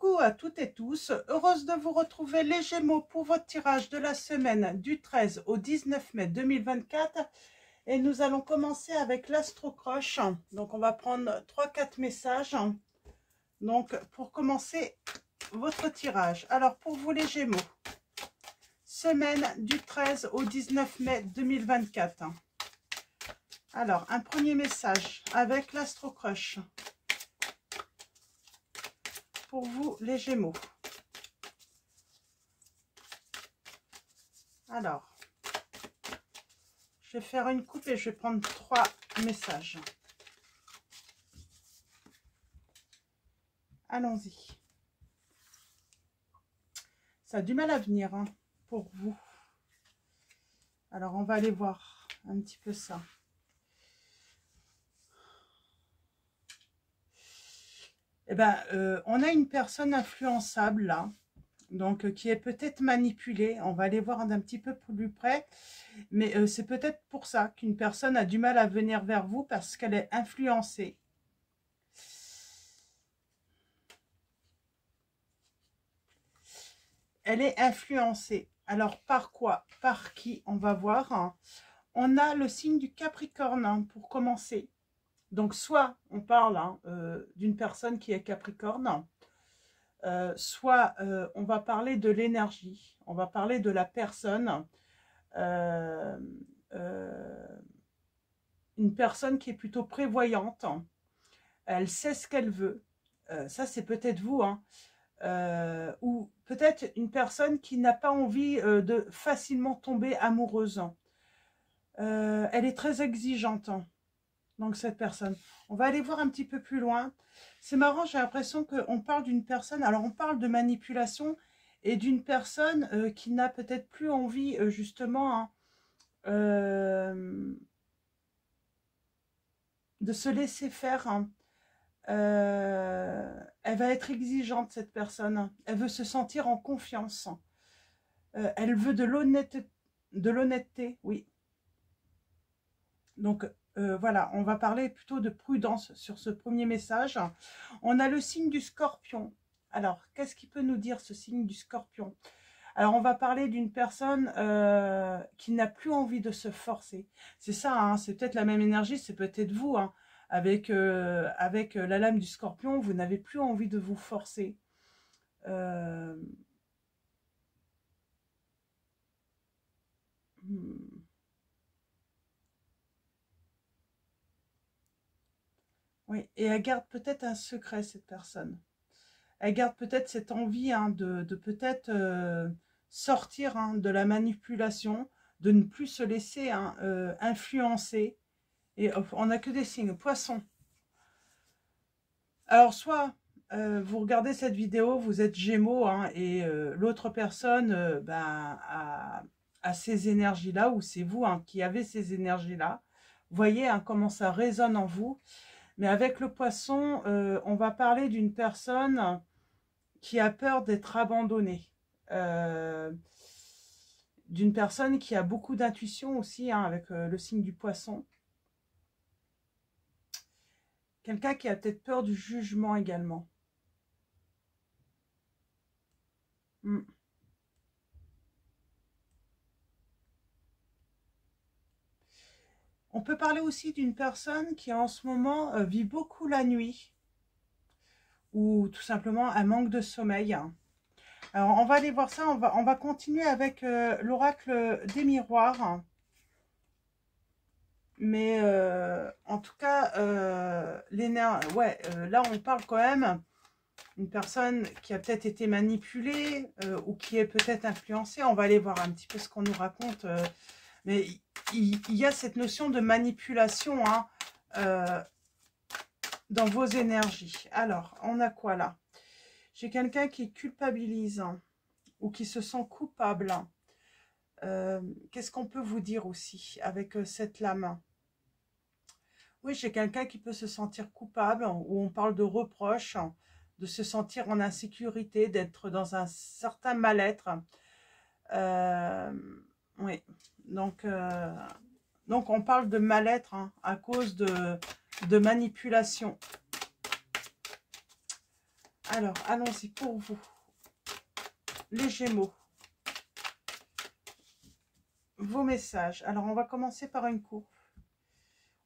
Coucou à toutes et tous, heureuse de vous retrouver les Gémeaux pour votre tirage de la semaine du 13 au 19 mai 2024 et nous allons commencer avec l'Astro-Croche. Donc on va prendre 3-4 messages donc pour commencer votre tirage. Alors pour vous les Gémeaux, semaine du 13 au 19 mai 2024. Alors un premier message avec l'Astro-Croche. Pour vous les Gémeaux. Alors, je vais faire une coupe et je vais prendre 3 messages. Allons-y. Ça a du mal à venir hein, pour vous. Alors, on va aller voir un petit peu ça. Eh ben, on a une personne influençable là, donc qui est peut-être manipulée. On va aller voir d'un petit peu plus près, mais c'est peut-être pour ça qu'une personne a du mal à venir vers vous parce qu'elle est influencée. Elle est influencée. Alors par quoi? Par qui? On va voir. On a le signe du Capricorne hein, pour commencer. Donc, soit on parle hein, d'une personne qui est Capricorne, soit on va parler de l'énergie, on va parler de la personne, une personne qui est plutôt prévoyante, elle sait ce qu'elle veut, ça c'est peut-être vous, hein, ou peut-être une personne qui n'a pas envie de facilement tomber amoureuse. Elle est très exigeante. Donc cette personne, on va aller voir un petit peu plus loin. C'est marrant, j'ai l'impression qu'on parle d'une personne, alors on parle de manipulation et d'une personne qui n'a peut-être plus envie justement hein, de se laisser faire. Hein. Elle va être exigeante cette personne, elle veut se sentir en confiance. Elle veut de l'honnêteté, oui. Donc voilà, on va parler plutôt de prudence sur ce premier message. On a le signe du Scorpion. Alors, qu'est-ce qui peut nous dire ce signe du Scorpion? Alors, on va parler d'une personne qui n'a plus envie de se forcer. C'est ça, hein, c'est peut-être la même énergie, c'est peut-être vous. Hein, avec la lame du Scorpion, vous n'avez plus envie de vous forcer. Oui, et elle garde peut-être un secret, cette personne. Elle garde peut-être cette envie hein, de peut-être sortir hein, de la manipulation, de ne plus se laisser hein, influencer. Et on n'a que des signes. Poisson. Alors, soit vous regardez cette vidéo, vous êtes Gémeaux, hein, et l'autre personne ben, a ces énergies-là, ou c'est vous hein, qui avez ces énergies-là. Vous voyez hein, comment ça résonne en vous. Mais avec le poisson, on va parler d'une personne qui a peur d'être abandonnée. D'une personne qui a beaucoup d'intuition aussi, hein, avec le signe du poisson. Quelqu'un qui a peut-être peur du jugement également. On peut parler aussi d'une personne qui en ce moment vit beaucoup la nuit. Ou tout simplement un manque de sommeil. Alors on va aller voir ça, on va continuer avec l'oracle des miroirs. Mais en tout cas, ouais, là on parle quand même d'une personne qui a peut-être été manipulée ou qui est peut-être influencée. On va aller voir un petit peu ce qu'on nous raconte. Mais il y a cette notion de manipulation hein, dans vos énergies. Alors, on a quoi là? J'ai quelqu'un qui culpabilise hein, ou qui se sent coupable. Qu'est-ce qu'on peut vous dire aussi avec cette lame? Oui, j'ai quelqu'un qui peut se sentir coupable, où on parle de reproche, de se sentir en insécurité, d'être dans un certain mal-être. Oui, donc on parle de mal-être hein, à cause de manipulation. Alors, allons-y pour vous. Les Gémeaux. Vos messages. Alors, on va commencer par une coupe.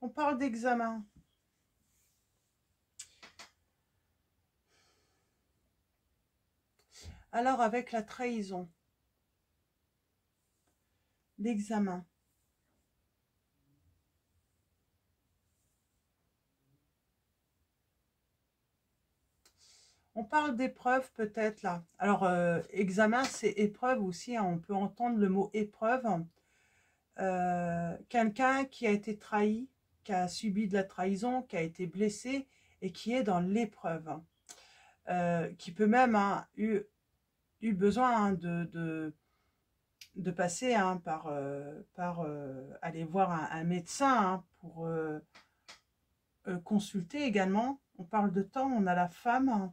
On parle d'examen. Alors, avec la trahison. L'examen. On parle d'épreuve peut-être là. Alors, examen, c'est épreuve aussi. Hein, on peut entendre le mot épreuve. Quelqu'un qui a été trahi, qui a subi de la trahison, qui a été blessé et qui est dans l'épreuve. Qui peut même eu besoin de passer par aller voir un médecin pour consulter également. On parle de temps, on a la femme.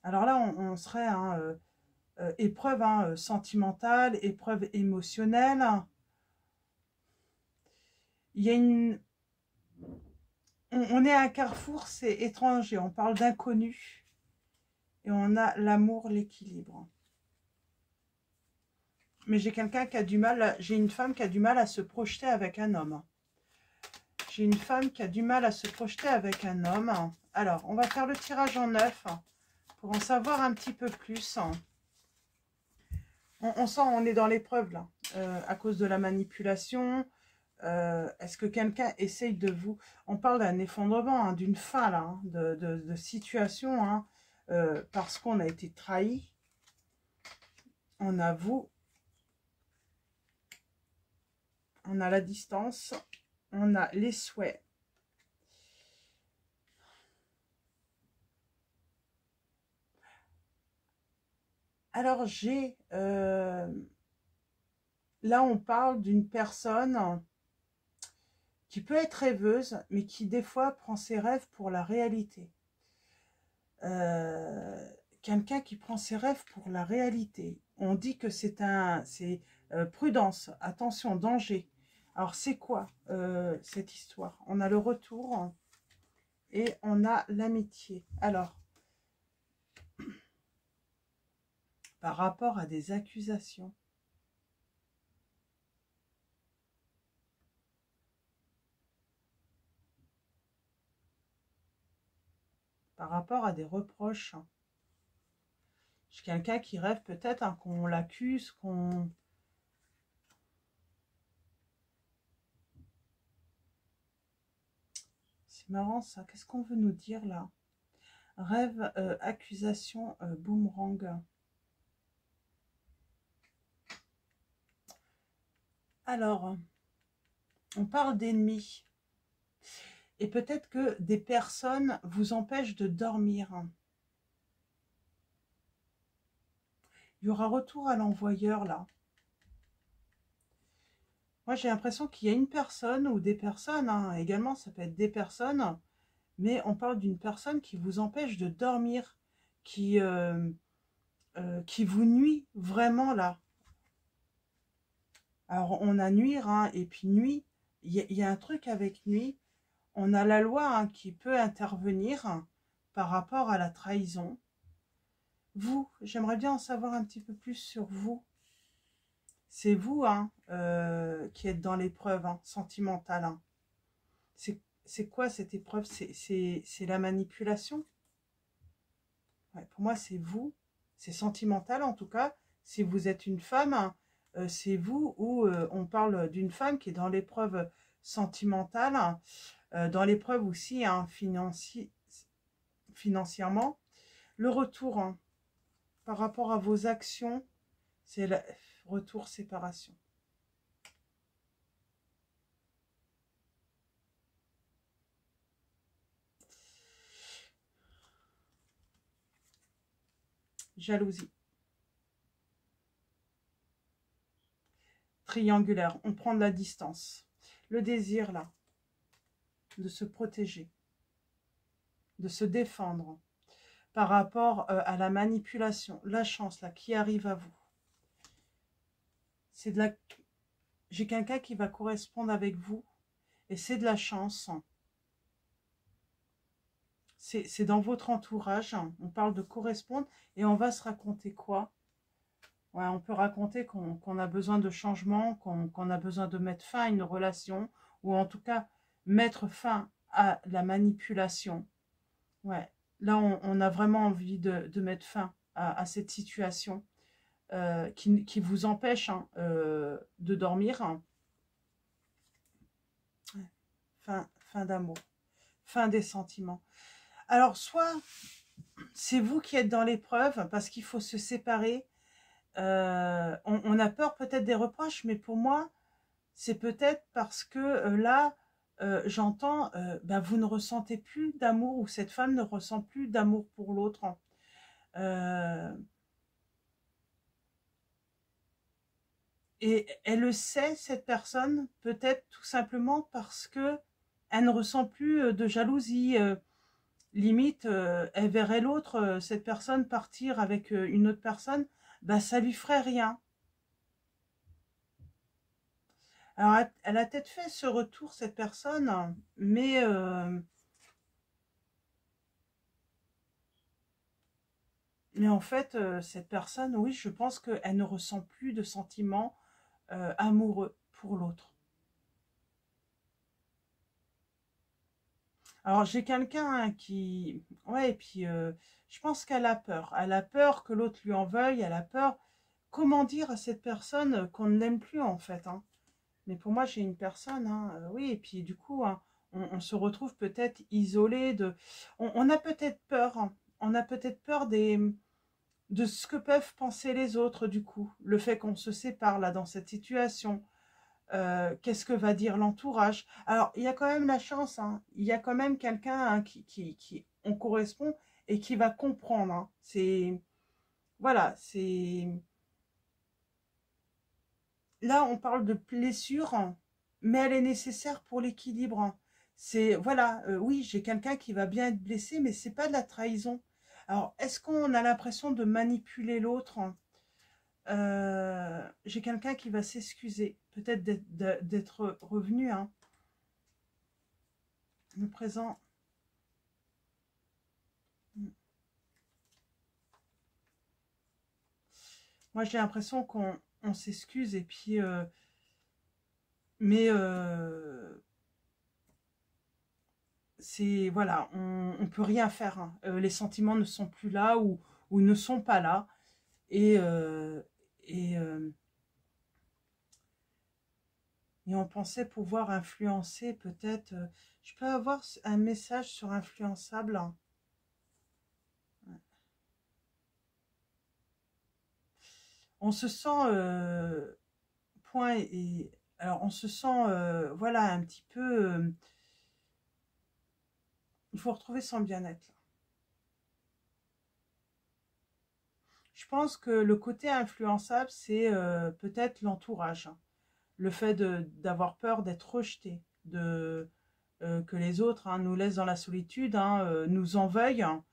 Alors là, on serait épreuve sentimentale, épreuve émotionnelle. Il y a une... On est à un carrefour, c'est étranger. On parle d'inconnu. Et on a l'amour, l'équilibre. Mais j'ai quelqu'un qui a du mal, j'ai une femme qui a du mal à se projeter avec un homme. J'ai une femme qui a du mal à se projeter avec un homme. Alors, on va faire le tirage en 9 pour en savoir un petit peu plus. On sent, on est dans l'épreuve là, à cause de la manipulation. Est-ce que quelqu'un essaye de vous... On parle d'un effondrement, d'une fin là, de situation, parce qu'on a été trahi. On avoue. On a la distance. On a les souhaits. Alors, là, on parle d'une personne qui peut être rêveuse, mais qui, des fois, prend ses rêves pour la réalité. Quelqu'un qui prend ses rêves pour la réalité. On dit que c'est prudence, attention, danger. Alors, c'est quoi cette histoire? On a le retour et on a l'amitié. Alors, par rapport à des accusations, par rapport à des reproches, j'ai quelqu'un qui rêve peut-être qu'on l'accuse, qu'on... C'est marrant ça, qu'est-ce qu'on veut nous dire là? Rêve, accusation, boomerang. Alors, on parle d'ennemis. Et peut-être que des personnes vous empêchent de dormir. Il y aura retour à l'envoyeur là. Moi, j'ai l'impression qu'il y a une personne ou des personnes, également, ça peut être des personnes, mais on parle d'une personne qui vous empêche de dormir, qui vous nuit vraiment là. Alors, on a nuire, et puis nuit, il y a un truc avec nuit. On a la loi qui peut intervenir par rapport à la trahison. Vous, j'aimerais bien en savoir un petit peu plus sur vous. C'est vous qui êtes dans l'épreuve sentimentale. C'est quoi cette épreuve? C'est la manipulation? Ouais, pour moi, c'est vous. C'est sentimental en tout cas. Si vous êtes une femme, c'est vous, ou on parle d'une femme qui est dans l'épreuve sentimentale, dans l'épreuve aussi financièrement. Le retour par rapport à vos actions, c'est le retour séparation. Jalousie. Triangulaire, on prend de la distance. Le désir là, de se protéger, de se défendre par rapport à la manipulation, la chance là qui arrive à vous. C'est de la... J'ai quelqu'un qui va correspondre avec vous et c'est de la chance. C'est dans votre entourage. On parle de correspondre et on va se raconter quoi? Ouais, on peut raconter qu'on a besoin de changement, qu'on a besoin de mettre fin à une relation, ou en tout cas mettre fin à la manipulation. Ouais, là on a vraiment envie de mettre fin à cette situation qui vous empêche hein, de dormir. Ouais, fin d'amour, fin des sentiments. Alors soit c'est vous qui êtes dans l'épreuve parce qu'il faut se séparer. On a peur peut-être des reproches, mais pour moi, c'est peut-être parce que là, j'entends, ben, vous ne ressentez plus d'amour ou cette femme ne ressent plus d'amour pour l'autre. Euh, et elle le sait, cette personne, peut-être tout simplement parce que elle ne ressent plus de jalousie. Limite, elle verrait l'autre, cette personne partir avec une autre personne, ben, ça lui ferait rien. Alors, elle a peut-être fait ce retour, cette personne, mais en fait, cette personne, oui, je pense qu'elle ne ressent plus de sentiments amoureux pour l'autre. Alors, j'ai quelqu'un hein, qui... Ouais, et puis, je pense qu'elle a peur. Elle a peur que l'autre lui en veuille, elle a peur... Comment dire à cette personne qu'on ne l'aime plus, en fait hein. Mais pour moi, j'ai une personne, hein, oui, et puis du coup, hein, on se retrouve peut-être isolé de... On a peut-être peur, hein, on a peut-être peur de ce que peuvent penser les autres, du coup. Le fait qu'on se sépare, là, dans cette situation. Qu'est-ce que va dire l'entourage? Alors, il y a quand même la chance, hein, il y a quand même quelqu'un hein, qui on correspond et qui va comprendre. Hein. C'est... Voilà, c'est... Là, on parle de blessure, mais elle est nécessaire pour l'équilibre. C'est, voilà, oui, j'ai quelqu'un qui va bien être blessé, mais c'est pas de la trahison. Alors, est-ce qu'on a l'impression de manipuler l'autre? J'ai quelqu'un qui va s'excuser, peut-être d'être revenu, hein. Le présent. Moi, j'ai l'impression qu'on s'excuse et puis, mais c'est voilà, on peut rien faire. Hein. Les sentiments ne sont plus là ou ne sont pas là. Et, euh, et, euh, et on pensait pouvoir influencer peut-être. Je peux avoir un message sur influençable. Hein. On se sent point alors on se sent voilà un petit peu. Il faut retrouver son bien-être. Je pense que le côté influençable, c'est peut-être l'entourage. Hein. Le fait d'avoir peur d'être rejeté, que les autres hein, nous laissent dans la solitude, hein, nous en veuillent hein,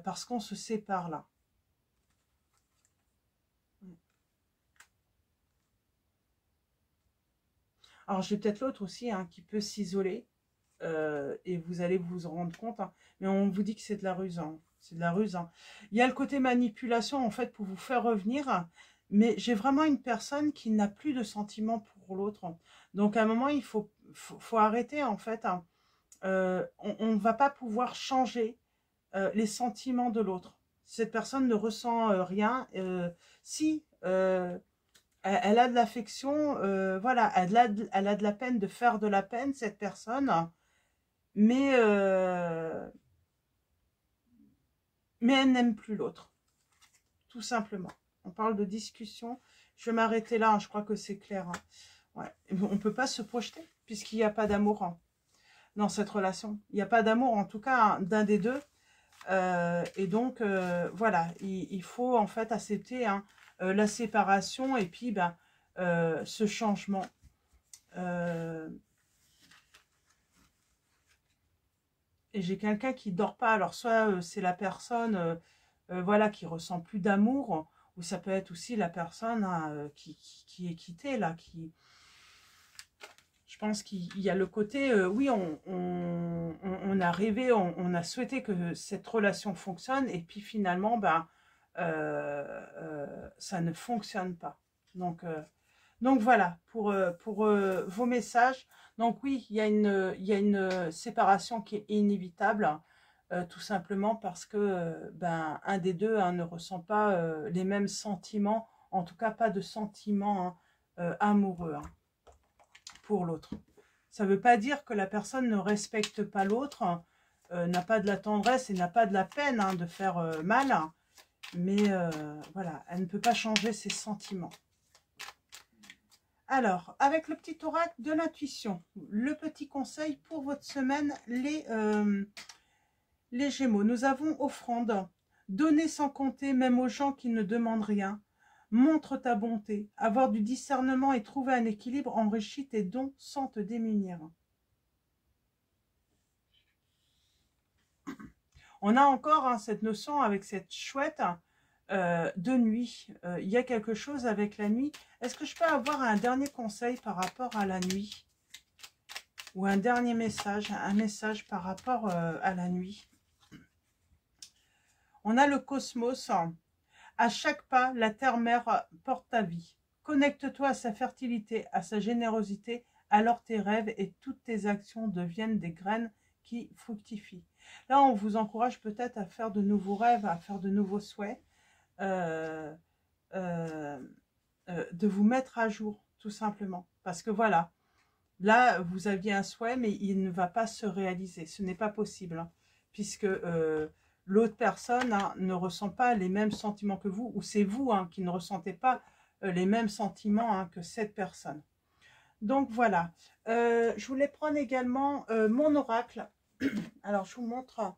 parce qu'on se sépare là. Alors j'ai peut-être l'autre aussi hein, qui peut s'isoler et vous allez vous en rendre compte. Hein, mais on vous dit que c'est de la ruse. Hein, c'est de la ruse. Hein. Il y a le côté manipulation en fait pour vous faire revenir. Mais j'ai vraiment une personne qui n'a plus de sentiments pour l'autre. Donc à un moment il faut arrêter en fait. Hein. On ne va pas pouvoir changer les sentiments de l'autre. Cette personne ne ressent rien. Si elle a de l'affection, voilà, elle a de la peine de faire de la peine, cette personne, mais, euh, mais elle n'aime plus l'autre, tout simplement. On parle de discussion. Je vais m'arrêter là, hein, je crois que c'est clair. Hein. Ouais. On ne peut pas se projeter, puisqu'il n'y a pas d'amour hein, dans cette relation. Il n'y a pas d'amour, en tout cas, hein, d'un des deux. Et donc, voilà, il faut en fait accepter hein, la séparation et puis ben, ce changement. Et j'ai quelqu'un qui dort pas. Alors, soit c'est la personne voilà, qui ressent plus d'amour, ou ça peut être aussi la personne hein, qui est quittée, là, qui... Je pense qu'il y a le côté, oui, on a rêvé, on a souhaité que cette relation fonctionne, et puis finalement, ben, ça ne fonctionne pas. Donc voilà, pour vos messages. Donc oui, il y a une séparation qui est inévitable, tout simplement parce que ben, un des deux hein, ne ressent pas les mêmes sentiments, en tout cas pas de sentiments hein, amoureux hein, pour l'autre. Ça ne veut pas dire que la personne ne respecte pas l'autre, n'a pas de la tendresse et n'a pas de la peine hein, de faire mal, mais voilà, elle ne peut pas changer ses sentiments. Alors, avec le petit oracle de l'intuition, le petit conseil pour votre semaine, les Gémeaux. Nous avons offrande, donner sans compter même aux gens qui ne demandent rien. Montre ta bonté, avoir du discernement et trouver un équilibre enrichit tes dons sans te démunir. On a encore hein, cette notion avec cette chouette de nuit. Il y a quelque chose avec la nuit. Est-ce que je peux avoir un dernier conseil par rapport à la nuit? Ou un dernier message, un message par rapport à la nuit? On a le cosmos. À chaque pas, la terre-mère porte ta vie. Connecte-toi à sa fertilité, à sa générosité, alors tes rêves et toutes tes actions deviennent des graines qui fructifient. Là, on vous encourage peut-être à faire de nouveaux rêves, à faire de nouveaux souhaits, de vous mettre à jour, tout simplement. Parce que voilà, là, vous aviez un souhait, mais il ne va pas se réaliser. Ce n'est pas possible, hein, puisque l'autre personne hein, ne ressent pas les mêmes sentiments que vous, ou c'est vous hein, qui ne ressentez pas les mêmes sentiments hein, que cette personne. Donc voilà, je voulais prendre également mon oracle. Alors je vous montre,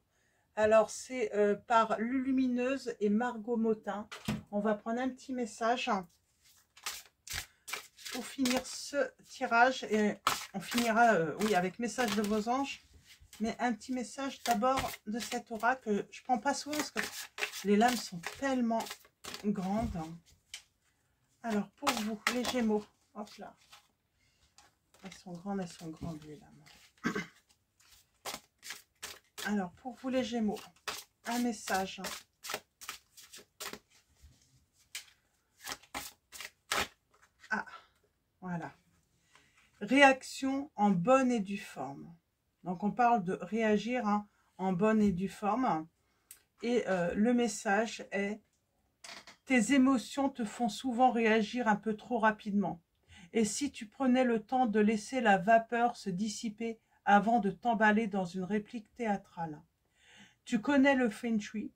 alors c'est par Lulumineuse et Margot Motin. On va prendre un petit message pour finir ce tirage, et on finira oui, avec message de vos anges. Mais un petit message d'abord de cet oracle. Je ne prends pas soin parce que les lames sont tellement grandes. Alors, pour vous, les Gémeaux. Hop là. Elles sont grandes les lames. Alors, pour vous, les Gémeaux, un message. Ah, voilà. Réaction en bonne et due forme. Donc, on parle de réagir hein, en bonne et due forme. Et le message est: tes émotions te font souvent réagir un peu trop rapidement. Et si tu prenais le temps de laisser la vapeur se dissiper avant de t'emballer dans une réplique théâtrale. Tu connais le feng shui,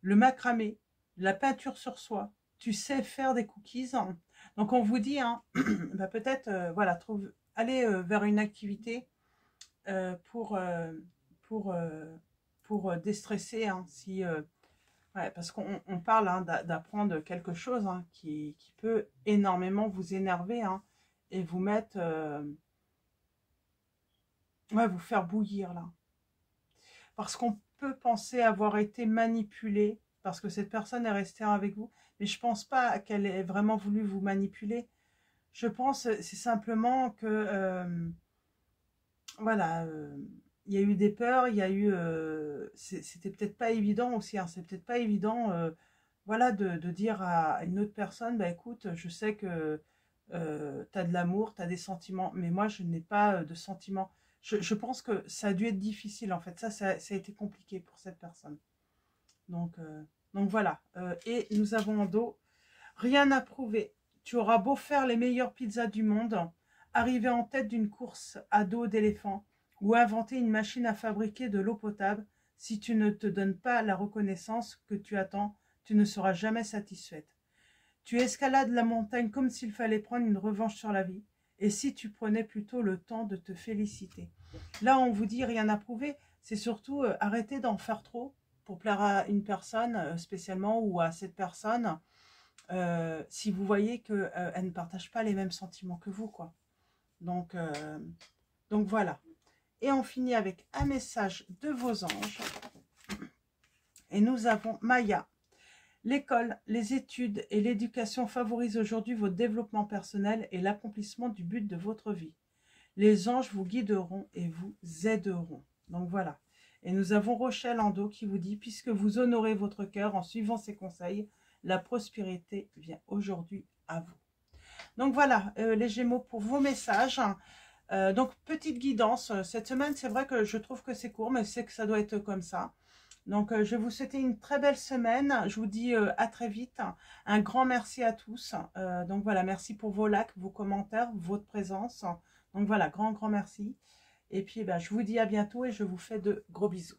le macramé, la peinture sur soie. Tu sais faire des cookies. Donc, on vous dit, hein, bah peut-être, voilà, allez vers une activité pour déstresser, hein, si... ouais, parce qu'on parle hein, d'apprendre quelque chose hein, qui peut énormément vous énerver hein, et vous mettre... ouais, vous faire bouillir là. Parce qu'on peut penser avoir été manipulé, parce que cette personne est restée avec vous, mais je pense pas qu'elle ait vraiment voulu vous manipuler. Je pense c'est simplement que... voilà... il y a eu des peurs, il y a eu... c'était peut-être pas évident aussi, hein, c'est peut-être pas évident voilà, de dire à une autre personne, bah écoute, je sais que tu as de l'amour, tu as des sentiments, mais moi je n'ai pas de sentiments. Je pense que ça a dû être difficile en fait, ça a été compliqué pour cette personne. Donc voilà, et nous avons en dos, rien à prouver, tu auras beau faire les meilleures pizzas du monde, arriver en tête d'une course à dos d'éléphant, ou inventer une machine à fabriquer de l'eau potable, si tu ne te donnes pas la reconnaissance que tu attends, tu ne seras jamais satisfaite. Tu escalades la montagne comme s'il fallait prendre une revanche sur la vie, et si tu prenais plutôt le temps de te féliciter. Là, on vous dit rien à prouver, c'est surtout arrêter d'en faire trop pour plaire à une personne spécialement, ou à cette personne, si vous voyez qu'elle ne partage pas les mêmes sentiments que vous, quoi. Donc voilà. Et on finit avec un message de vos anges. Et nous avons Maya. L'école, les études et l'éducation favorisent aujourd'hui votre développement personnel et l'accomplissement du but de votre vie. Les anges vous guideront et vous aideront. Donc voilà. Et nous avons Rochelle en dos qui vous dit, puisque vous honorez votre cœur en suivant ses conseils, la prospérité vient aujourd'hui à vous. Donc voilà, les Gémeaux, pour vos messages. Donc petite guidance. Cette semaine, c'est vrai que je trouve que c'est court, mais c'est que ça doit être comme ça. Donc, je vais vous souhaiter une très belle semaine. Je vous dis à très vite. Un grand merci à tous. Donc voilà, merci pour vos likes, vos commentaires, votre présence. Donc voilà, grand merci. Et puis, je vous dis à bientôt et je vous fais de gros bisous.